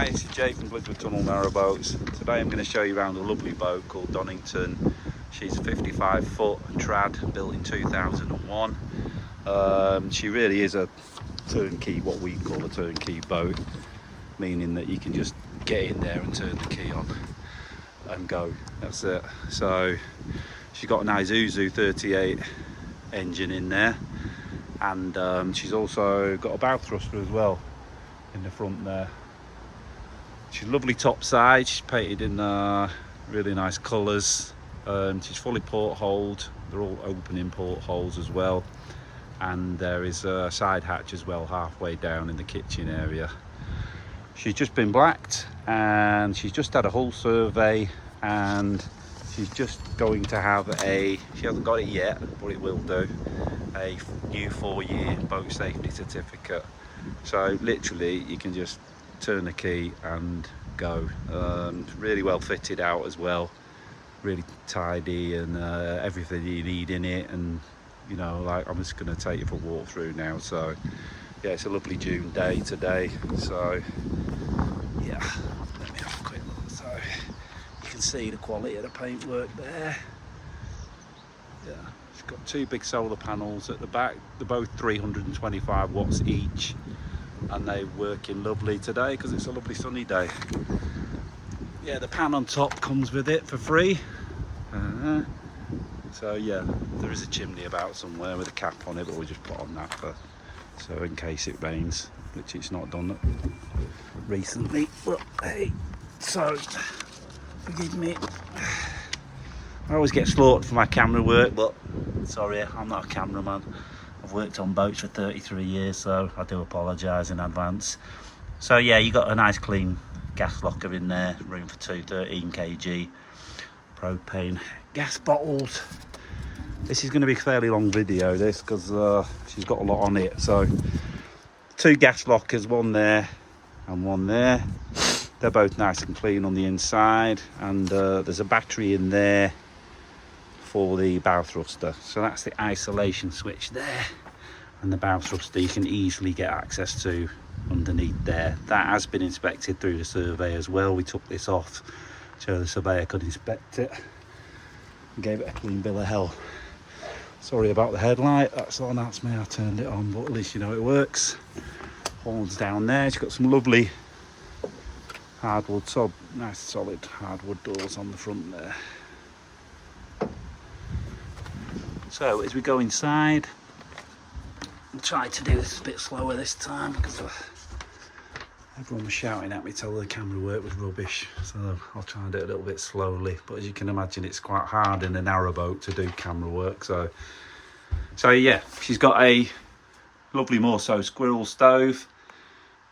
Hi, this is Jay from Turnkey Narrowboats. Today I'm going to show you around a lovely boat called Donington. She's a 55 foot trad built in 2001. She really is a turnkey, what we call a turnkey boat, meaning that you can just get in there and turn the key on and go. That's it. So she's got an Isuzu 38 engine in there, and she's also got a bow thruster as well in the front there. She's lovely top side. She's painted in really nice colours. She's fully portholed. They're all opening portholes as well, and there is a side hatch as well halfway down in the kitchen area. She's just been blacked, and she's just had a hull survey, and she's just going to have she hasn't got it yet, but it will do, a new 4-year boat safety certificate. So literally you can just turn the key and go. Really well fitted out as well, really tidy, and everything you need in it. And you know, like, I'm just going to take you for a walk through now. So yeah, it's a lovely June day today, so yeah, let me have a quick look. So you can see the quality of the paintwork there. Yeah, it's got 2 big solar panels at the back. They're both 325 watts each, and they're working lovely today because it's a lovely sunny day. Yeah, the pan on top comes with it for free. So yeah, there is a chimney about somewhere with a cap on it, but we'll just put on that so in case it rains, which it's not done recently. Well, hey, so forgive me, I always get slaughtered for my camera work, but sorry, I'm not a cameraman. I've worked on boats for 33 years, so I do apologise in advance. So yeah, you got a nice clean gas locker in there, room for 2 13 kg propane gas bottles. This is going to be a fairly long video, this, because she's got a lot on it. So 2 gas lockers, one there and one there. They're both nice and clean on the inside, and there's a battery in there for the bow thruster. So that's the isolation switch there, and the bow thruster you can easily get access to underneath there. That has been inspected through the survey as well. We took this off so the surveyor could inspect it and gave it a clean bill of health. Sorry about the headlight, that's me, I turned it on, but at least you know it works. Horns down there. She's got some lovely hardwood, nice solid hardwood doors on the front there. So as we go inside, I'll try to do this a bit slower this time because everyone was shouting at me till the camera work was rubbish, so I'll try and do it a little bit slowly. But as you can imagine, it's quite hard in a narrowboat to do camera work. So yeah, she's got a lovely Morso squirrel stove,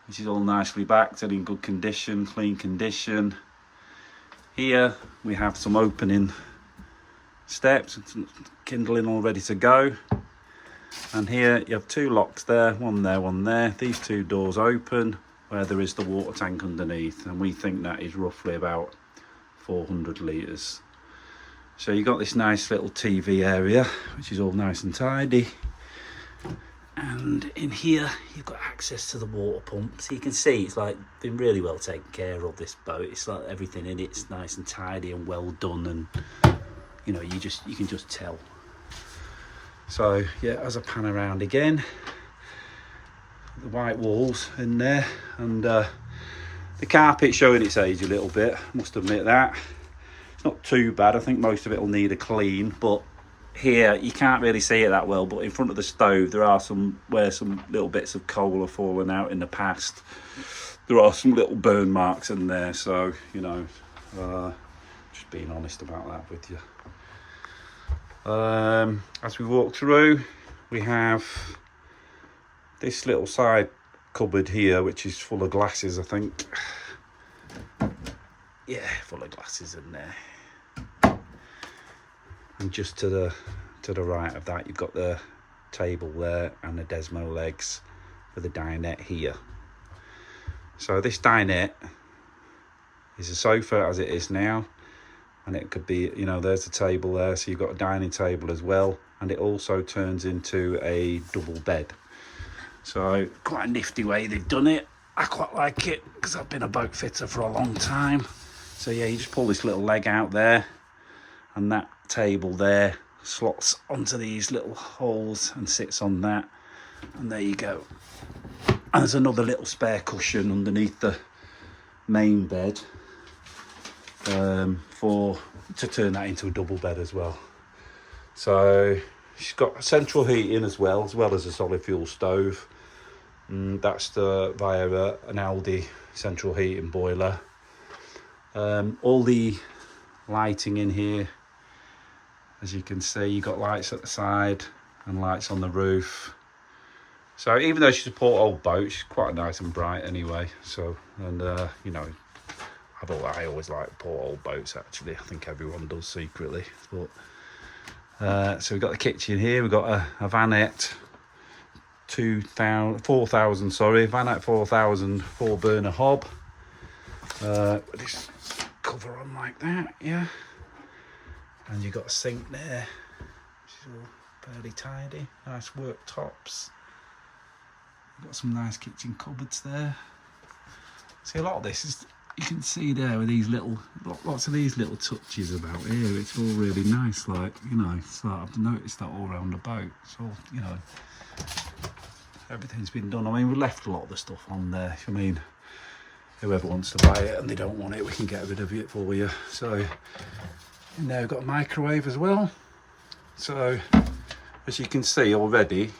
which is all nicely backed and in good condition, clean condition. Here we have some opening steps, kindling all ready to go. And here you have 2 locks there, one there, one there. These 2 doors open where there is the water tank underneath, and we think that is roughly about 400 litres. So you've got this nice little TV area, which is all nice and tidy. And in here you've got access to the water pump, so you can see it's like been really well taken care of, this boat. It's like everything in it's nice and tidy and well done, and you know, you can just tell. So yeah, as I pan around again, the white walls in there, and the carpet showing its age a little bit, must admit that. It's not too bad. I think most of it will need a clean, but here you can't really see it that well, but in front of the stove there are some little bits of coal have fallen out in the past. There are some little burn marks in there, so you know, just being honest about that with you. As we walk through, we have this little side cupboard here, which is full of glasses, I think. Yeah, full of glasses in there. And just to the right of that, you've got the table there and the Desmo legs for the dinette here. So this dinette is a sofa as it is now, and it could be, you know, there's a table there, so you've got a dining table as well, and it also turns into a double bed. So quite a nifty way they've done it. I quite like it because I've been a boat fitter for a long time. So yeah, you just pull this little leg out there, and that table there slots onto these little holes and sits on that, and there you go. And there's another little spare cushion underneath the main bed to turn that into a double bed as well. So she's got central heating as well as a solid fuel stove. That's via an Aldi central heating boiler. All the lighting in here, as you can see, you've got lights at the side and lights on the roof. So even though she's a port-old boat, she's quite nice and bright anyway. So, and you know, I always like port-old boats actually. I think everyone does secretly. But so we've got the kitchen here. We've got a Vanette 4000, sorry, Vanette 4000 4-burner hob. With this cover on like that, yeah. And you've got a sink there, which is all fairly tidy. Nice worktops. Got some nice kitchen cupboards there. See, a lot of this is, you can see there with these little, lots of these little touches about here. It's all really nice, like, you know, it's like I've noticed that all around the boat. It's all, you know, everything's been done. I mean, we left a lot of the stuff on there. I mean, whoever wants to buy it and they don't want it, we can get rid of it for you. So, and there we've got a microwave as well. So, as you can see already,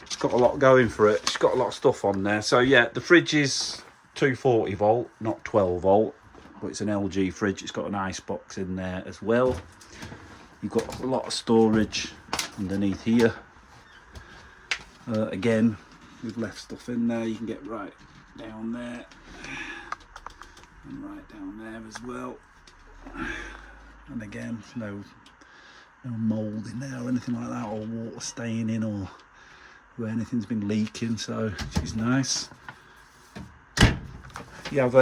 it's got a lot going for it. It's got a lot of stuff on there. So yeah, the fridge is 240 volt, not 12 volt, but it's an LG fridge. It's got an ice box in there as well. You've got a lot of storage underneath here. Again, we've left stuff in there. You can get right down there and right down there as well. And again, no mould in there or anything like that, or water staining or where anything's been leaking, so which is nice. You have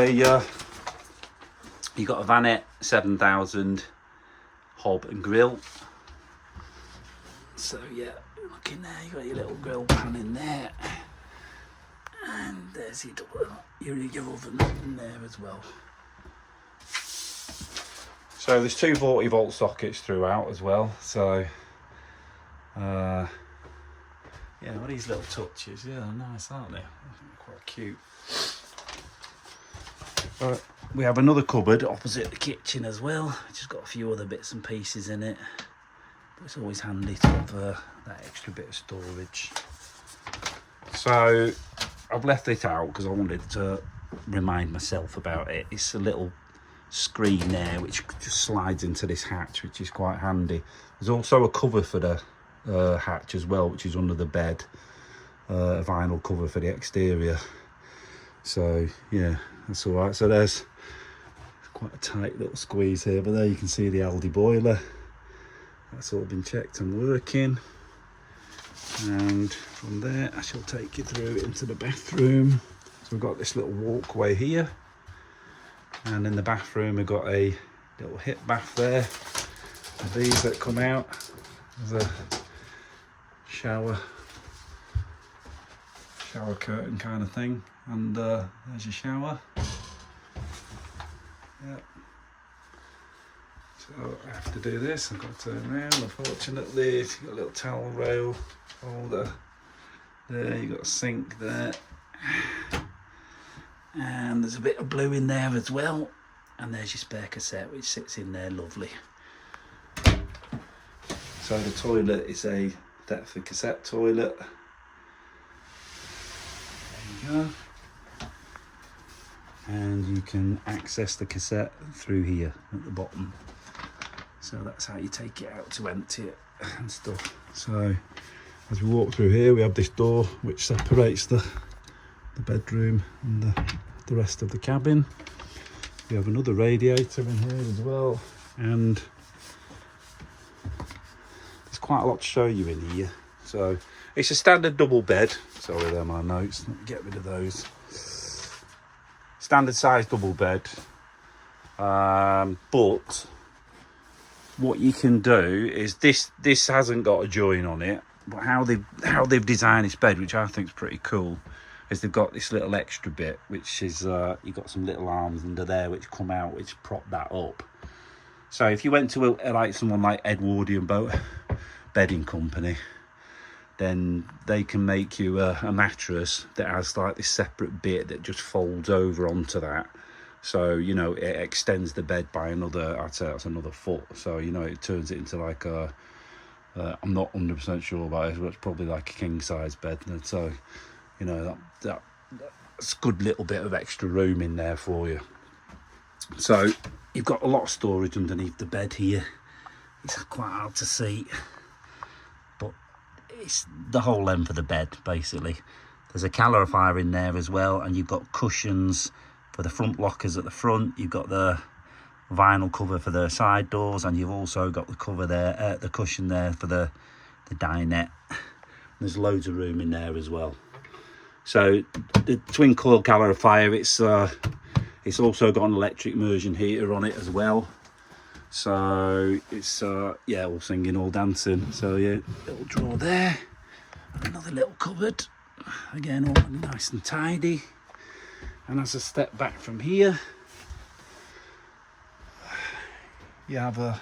you got a Vanette 7000 hob and grill. So yeah, look in there, you got your little grill pan in there, and there's your oven in there as well. So there's two 40 volt sockets throughout as well. So yeah, all these little touches, yeah, nice, aren't they? Quite cute. We have another cupboard opposite the kitchen as well, which has got a few other bits and pieces in it. But it's always handy to have that extra bit of storage. So I've left it out because I wanted to remind myself about it. It's a little screen there which just slides into this hatch, which is quite handy. There's also a cover for the hatch as well, which is under the bed, a vinyl cover for the exterior. So yeah, that's all right. So there's quite a tight little squeeze here, but there you can see the Aldi boiler. That's all been checked and working. And from there I shall take you through into the bathroom. So we've got this little walkway here, and in the bathroom we've got a little hip bath there with these that come out. There's a shower curtain kind of thing, and there's your shower. Yep. So I have to do this, I've got to turn around. Unfortunately, you've got a little towel rail holder there, you've got a sink there, and there's a bit of blue in there as well, and there's your spare cassette which sits in there lovely. So the toilet is a Thetford cassette toilet. There you go. And you can access the cassette through here at the bottom. So that's how you take it out to empty it and stuff. So as we walk through here, we have this door which separates the bedroom and the rest of the cabin. We have another radiator in here as well, and there's quite a lot to show you in here. So it's a standard double bed. Sorry, they're my notes. Let me get rid of those. Standard size double bed. But what you can do is this hasn't got a join on it, but how they've designed this bed, which I think is pretty cool. is they've got this little extra bit, which is you've got some little arms under there which come out, which prop that up. So if you went to like someone like Edwardian Boat Bedding Company, then they can make you a mattress that has like this separate bit that just folds over onto that. So, you know, it extends the bed by another, I'd say that's another foot. So, you know, it turns it into like a, I'm not 100% sure about it, but it's probably like a king size bed. And so, you know, that's a good little bit of extra room in there for you. So you've got a lot of storage underneath the bed here. It's quite hard to see, but it's the whole length of the bed basically. There's a calorifier in there as well, and you've got cushions for the front lockers at the front. You've got the vinyl cover for the side doors, and you've also got the cover there, the cushion there for the dinette. There's loads of room in there as well. So the twin coil calorifier, it's also got an electric immersion heater on it as well. So it's yeah, all singing, all dancing. So yeah, little drawer there, another little cupboard, again all nice and tidy. And as I step back from here, you have a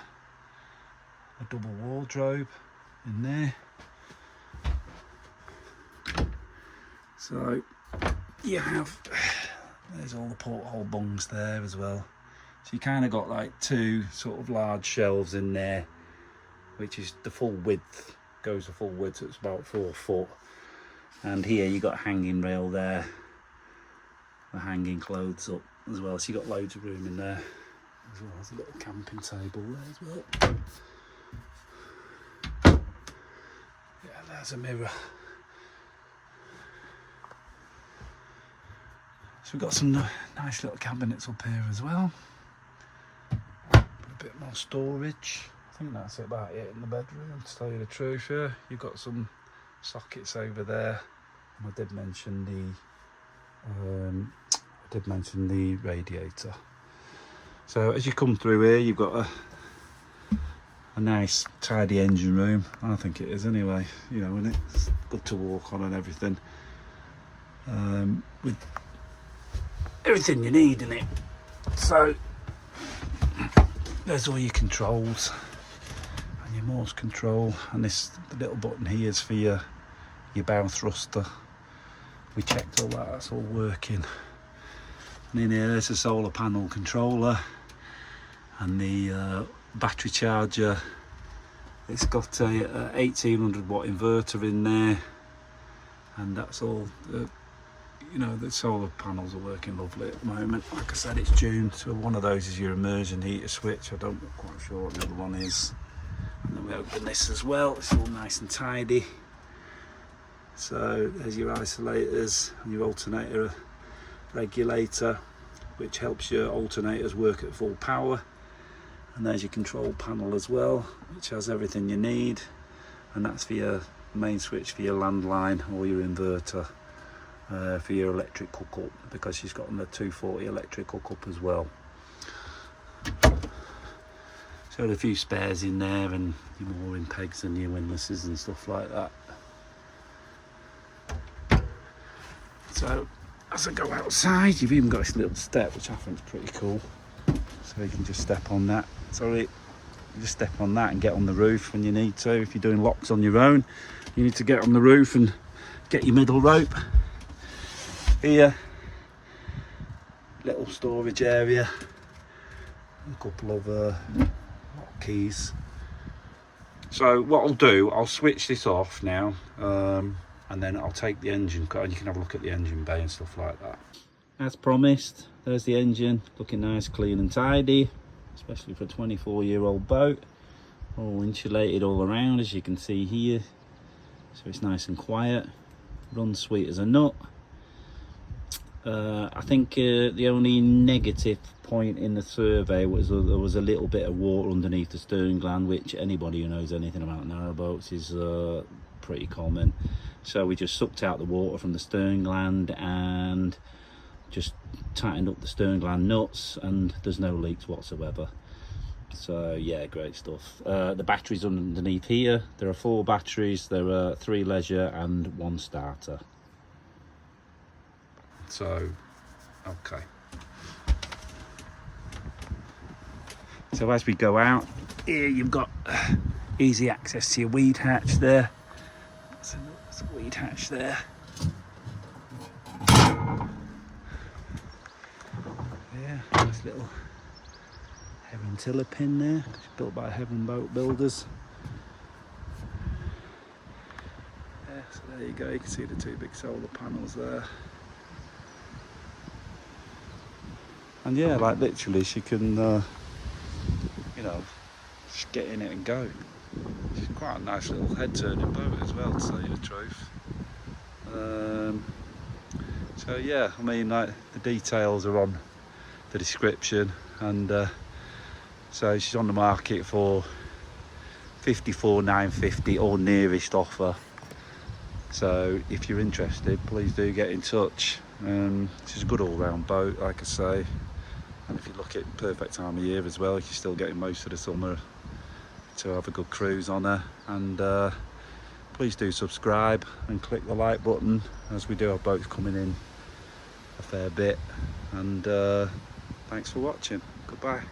double wardrobe in there. So you have, there's all the porthole bungs there as well. So you kind of got like two sort of large shelves in there, which is the full width, goes the full width, so it's about 4 foot. And here you got a hanging rail there, the hanging clothes up as well. So you got loads of room in there as well. There's a little camping table there as well. Yeah, there's a mirror. So we've got some nice little cabinets up here as well. A bit more storage. I think that's about it in the bedroom, to tell you the truth. Yeah, you've got some sockets over there, and I did mention the radiator. So as you come through here, you've got a nice tidy engine room. I think it is anyway, you know, and it's good to walk on and everything, with everything you need in it. So there's all your controls and your Morse control, and the little button here is for your bow thruster. We checked all that, that's all working. And in here there's a solar panel controller and the battery charger. It's got a 1800 watt inverter in there, and that's all. You know, the solar panels are working lovely at the moment. Like I said, it's June, so one of those is your immersion heater switch. I don't know quite sure what the other one is. And then we open this as well. It's all nice and tidy. So there's your isolators and your alternator regulator, which helps your alternators work at full power. And there's your control panel as well, which has everything you need. And that's for your main switch for your landline or your inverter. For your electric hookup, because she's got the 240 electric hookup as well. So there's a few spares in there, and your mooring pegs and your windlasses and stuff like that. So as I go outside, you've even got this little step, which I think is pretty cool. So you can just step on that. Sorry, you just step on that and get on the roof when you need to. If you're doing locks on your own, you need to get on the roof and get your middle rope. Here, little storage area, a couple of keys. So what I'll do, I'll switch this off now, and then I'll take the engine, and you can have a look at the engine bay and stuff like that. As promised, there's the engine, looking nice, clean and tidy, especially for a 24-year-old boat. All insulated all around, as you can see here, so it's nice and quiet, runs sweet as a nut. I think the only negative point in the survey was there was a little bit of water underneath the stern gland, which anybody who knows anything about narrowboats is pretty common. So we just sucked out the water from the stern gland and just tightened up the stern gland nuts, and there's no leaks whatsoever. So yeah, great stuff. The batteries underneath here, there are 4 batteries. There are 3 leisure and 1 starter. So okay, so as we go out here, you've got easy access to your weed hatch there. That's a weed hatch there. Yeah, nice little Heron tiller pin there. It's built by Heron boat builders. Yeah, so there you go. You can see the two big solar panels there. And yeah, like literally, she can, you know, just get in it and go. She's quite a nice little head-turning boat as well, to tell you the truth. So yeah, I mean, like the details are on the description, and so she's on the market for 54,950 or nearest offer. So if you're interested, please do get in touch. She's a good all-round boat, like I say, and if you look at perfect time of year as well, you're still getting most of the summer to have a good cruise on her. And please do subscribe and click the like button, as we do have boats coming in a fair bit. And thanks for watching. Goodbye.